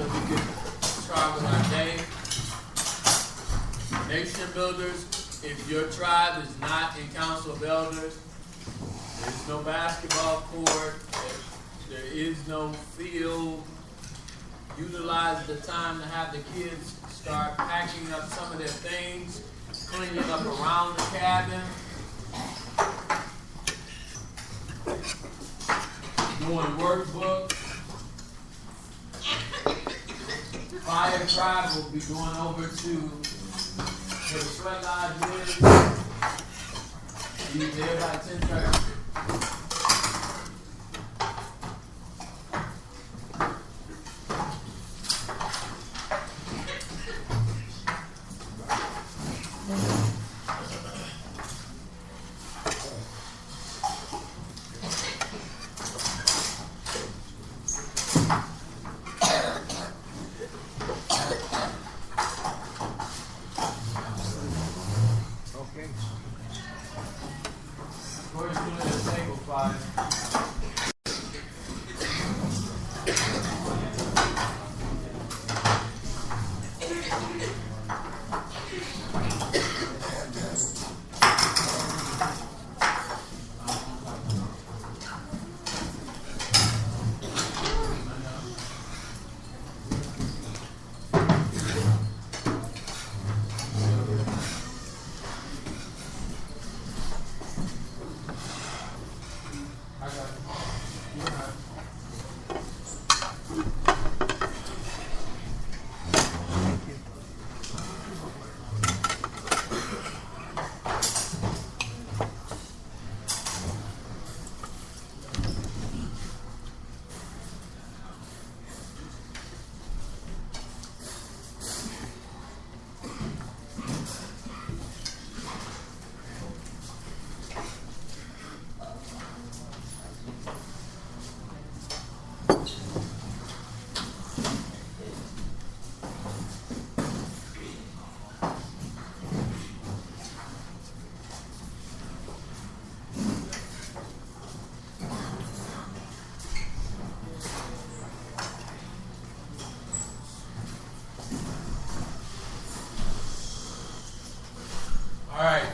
so we can start with our day. Nation builders, if your tribe is not in council of elders, there's no basketball court, there is no field. Utilize the time to have the kids start packing up some of their things, cleaning up around the cabin, doing workbooks. Fire tribe will be going over to where the sweat lodge is. Be there by 10:30.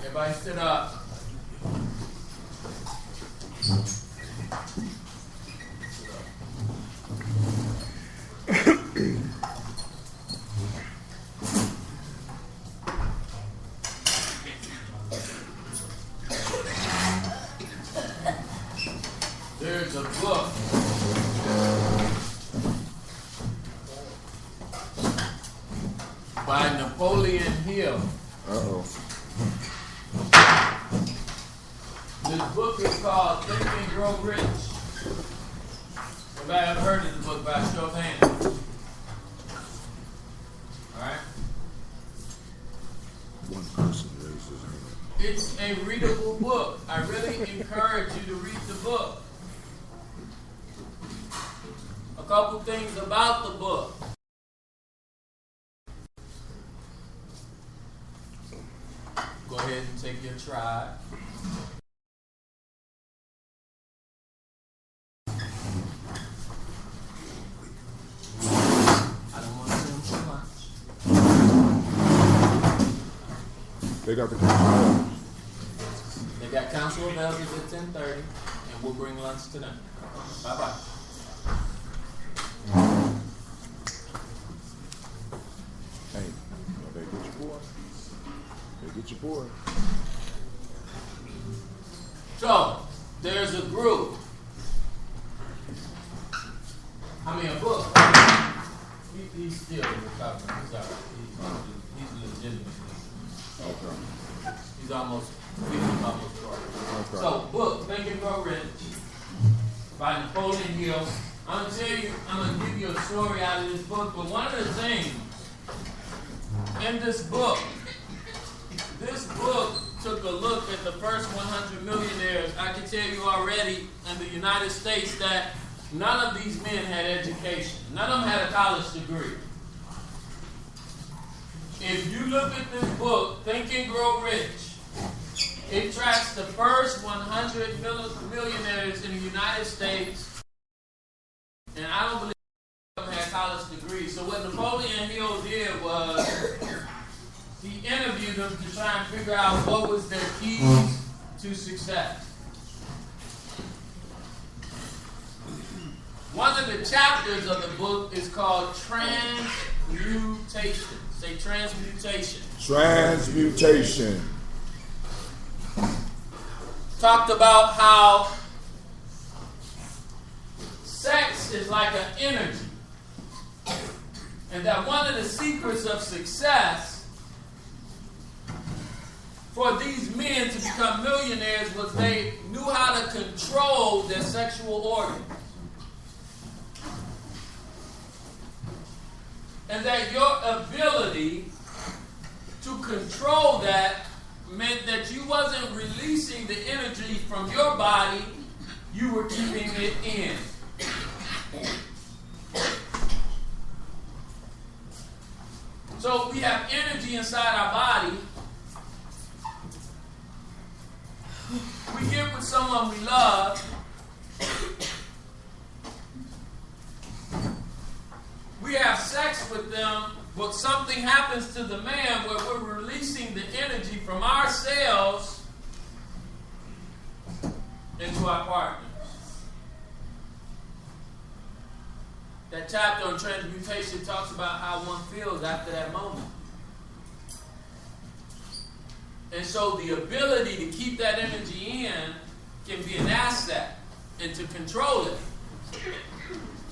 Everybody sit up. There's a book by Napoleon Hill. This book is called Think and Grow Rich. Everybody ever heard of the book by a show of hands? Alright? One person raises his hand. It's a readable book. I really encourage you to read the book. A couple things about the book. Go ahead and take your tribe. They got the council of elders. They got council of elders at 10:30, and we'll bring lunch to them. Bye-bye. Hey, they get your boy. They get your boy. So, there's a group. A book. He's still recovering. He's all right. He's legitimate. Okay. He's almost short. Okay. So, book, Think and Grow Rich by Napoleon Hill. I'm going to give you a story out of this book, but one of the things in this book took a look at the first 100 millionaires. I can tell you already in the United States that none of these men had education. None of them had a college degree. If you look at this book, Think and Grow Rich, it tracks the first 100 millionaires in the United States, and I don't believe they had college degrees. See, so what Napoleon Hill did was he interviewed them to try and figure out what was their keys to success. One of the chapters of the book is called Transmutation. Say transmutation. Transmutation. Talked about how sex is like an energy. And that one of the secrets of success for these men to become millionaires was they knew how to control their sexual organs. And that your ability to control that meant that you wasn't releasing the energy from your body, you were keeping it in. So we have energy inside our body. We get with someone we love. We have sex with them, but something happens to the man where we're releasing the energy from ourselves into our partners. That chapter on transmutation talks about how one feels after that moment. And so the ability to keep that energy in can be an asset and to control it.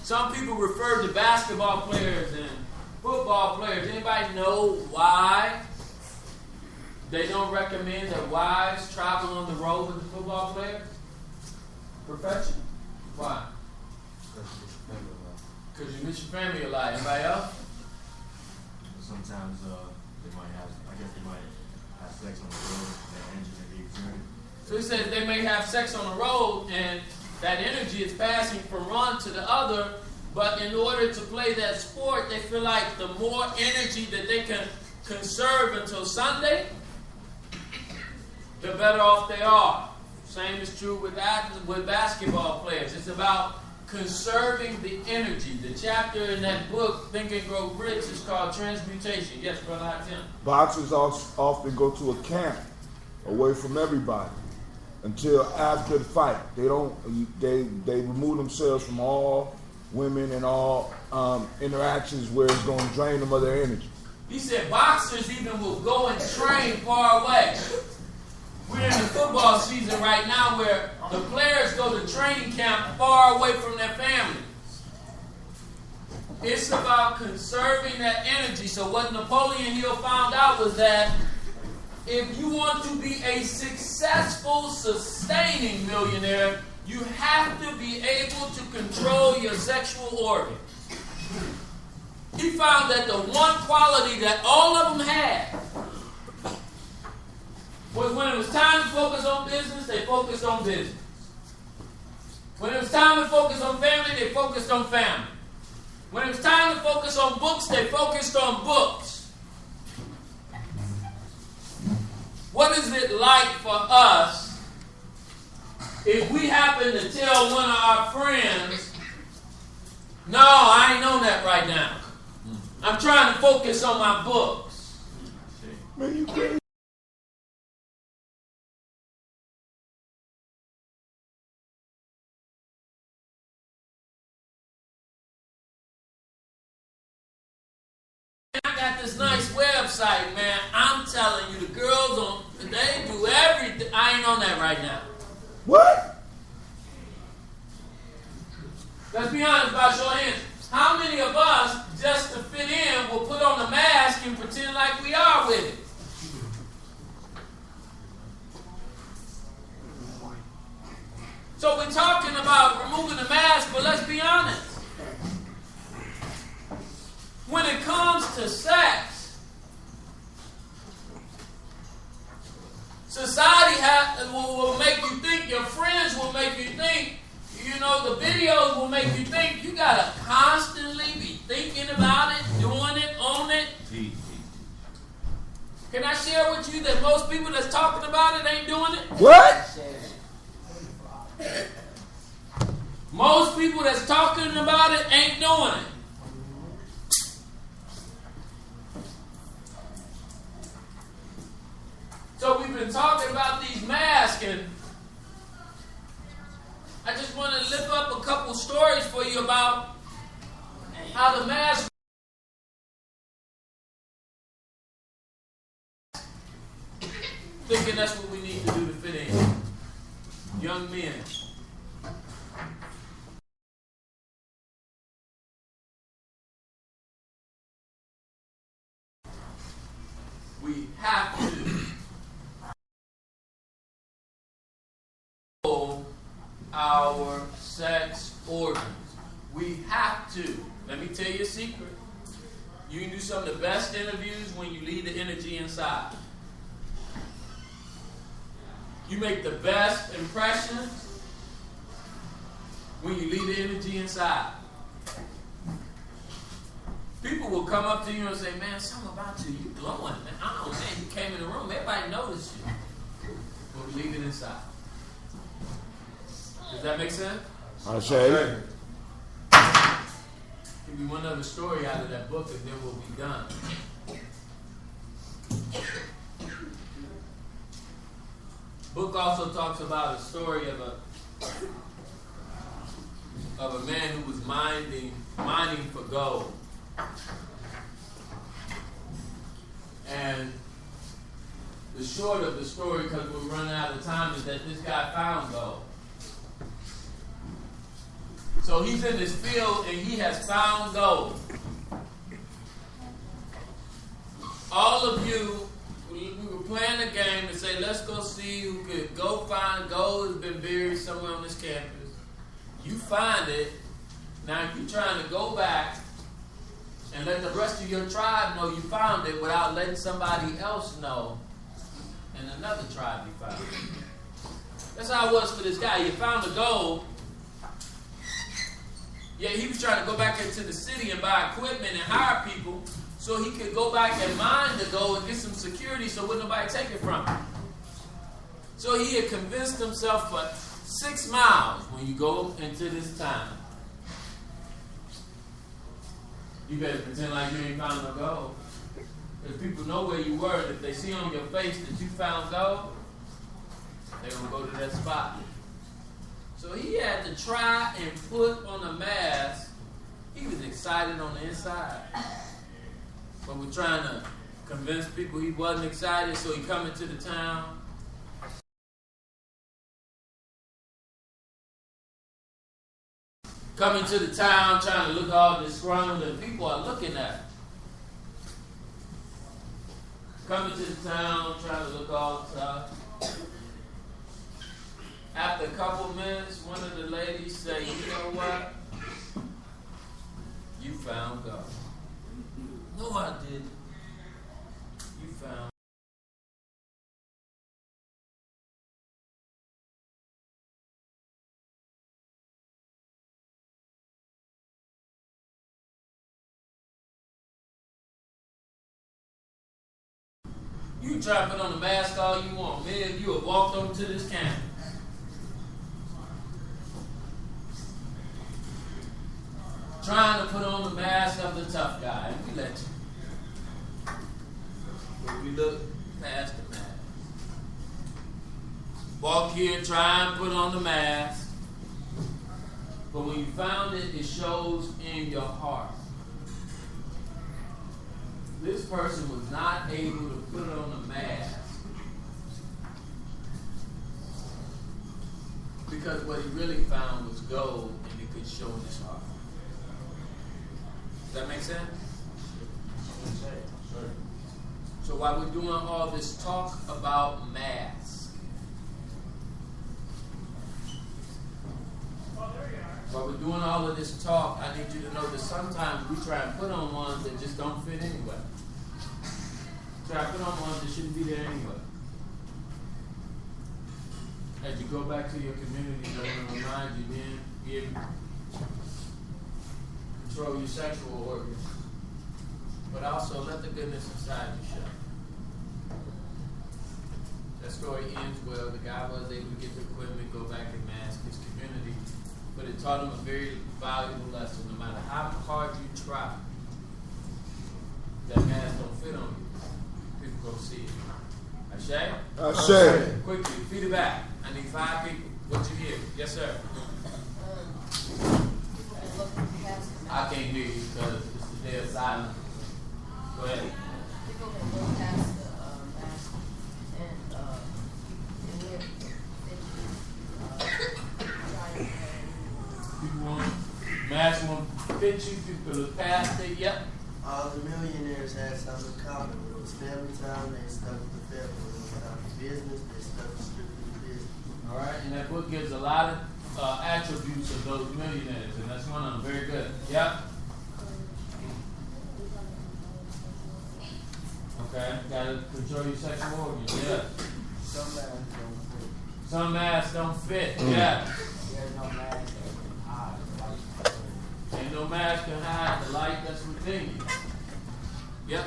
Some people refer to basketball players and football players. Anybody know why they don't recommend that wives travel on the road with the football players? Perfection. Why? Because you miss your family a lot. Anybody else? Sometimes they might have sex on the road, that energy may be exerted. So he says they may have sex on the road and that energy is passing from one to the other, but in order to play that sport, they feel like the more energy that they can conserve until Sunday, the better off they are. Same is true with basketball players. It's about conserving the energy. The chapter in that book, Think and Grow Rich, is called Transmutation. Yes, Brother Hatim. Boxers often go to a camp away from everybody until after the fight. They remove themselves from all women and all interactions where it's going to drain them of their energy. He said boxers even will go and train far away. We're in the football season right now where the players go to training camp far away from their families. It's about conserving that energy. So what Napoleon Hill found out was that if you want to be a successful, sustaining millionaire, you have to be able to control your sexual organs. He found that the one quality that all of them had was when it was time to focus on business, they focused on business. When it was time to focus on family, they focused on family. When it was time to focus on books, they focused on books. What is it like for us if we happen to tell one of our friends, no, I ain't on that right now. I'm trying to focus on my books. Man, you crazy. I got this nice website, man. I'm telling you, the girls they do everything. I ain't on that right now. What? Let's be honest about your hands. How many of us, just to fit in, will put on a mask and pretend like we are with it? So we're talking about removing the mask, but let's be honest. When it comes to sex, society will make you think, your friends will make you think, the videos will make you think. You got to constantly be thinking about it, doing it, on it. Can I share with you that most people that's talking about it ain't doing it? What? Most people that's talking about it ain't doing it. been talking about these masks, and I just want to lift up a couple stories for you about how the mask, thinking that's what we need to do to fit in. Young men. We have to control our sex organs. We have to. Let me tell you a secret. You can do some of the best interviews when you leave the energy inside. You make the best impressions when you leave the energy inside. People will come up to you and say, man, something about you, you glowing. Man, I don't know, man, you came in the room, everybody noticed you. But we leave it inside. Does that make sense? I say. Give me one other story out of that book and then we'll be done. Book also talks about a story of a man who was mining for gold. And the short of the story, because we're running out of time, is that this guy found gold. So he's in this field and he has found gold. All of you, we were playing a game to say, let's go see who could go find gold has been buried somewhere on this campus. You find it. Now you're trying to go back and let the rest of your tribe know you found it without letting somebody else know and another tribe you found it. That's how it was for this guy. He found the gold. Yeah, he was trying to go back into the city and buy equipment and hire people so he could go back and mine the gold and get some security so wouldn't nobody take it from him. So he had convinced himself for 6 miles when you go into this town. You better pretend like you ain't found no gold. Because people know where you were, and if they see on your face that you found gold, they're going to go to that spot. So he had to try and put on a mask. He was excited on the inside. But we're trying to convince people he wasn't excited, so he come into the town. Coming to the town, trying to look all disgruntled, and people are looking at him. Coming to the town, trying to look all tough. After a couple minutes, one of the ladies say, you know what? You found God. No, I didn't. You found. You try to put on a mask all you want. Man, you have walked over to this campus. Trying to put on the mask of the tough guy. And we let you. But we look past the mask. Walk here, try and put on the mask. But when you found it, it shows in your heart. This person was not able to put on a mask because what he really found was gold and it could show in his heart. Does that make sense? Sure. So while we're doing all this talk about masks, while we're doing all of this talk, I need you to know that sometimes we try and put on ones that just don't fit anyway. Try to put on ones that shouldn't be there anyway. As you go back to your community, I want to remind you, man, be able to control your sexual organs, but also let the goodness inside you show. That story ends well. The guy was able to get the equipment, go back and mask his community, but it taught him a very valuable lesson. No matter how hard you try, that mask don't fit on you. People go see it. Ashay? Ashay. Quickly, feed it back. I need 5 people. What you hear? Yes, sir. I can't hear you because it's the day of silence. Go ahead. People can look past the mask and People want mask won't fit you. People look past it. Yep. All the millionaires had something in common. When it was family time, they stuck with the family. When it was time for business, they stuck strictly to business. All right. And that book gives a lot of attributes of those millionaires, and that's one of them. Very good. Yep. Okay. Gotta control your sexual organs. Yeah. Some masks don't fit. Yeah. Ain't no mask can hide the light that's within you. Yep.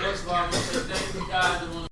First of all, I want to say thank you guys.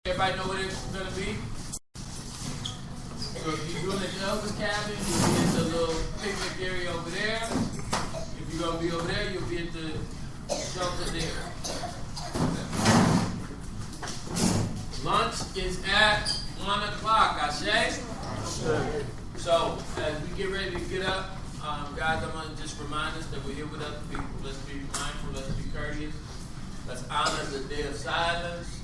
Everybody know where it's going to be? So if you're doing the elder cabin, you'll be at the little picnic area over there. If you're going to be over there, you'll be at the shelter there. Lunch is at 1 o'clock, Ashay? So as we get ready to get up, guys, I'm going to just remind us that we're here with other people. Let's be mindful, let's be courteous. Let's honor the day of silence.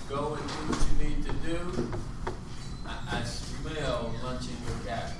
Go and do what you need to do. I smell lunch in your cabin.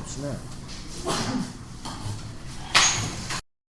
snap.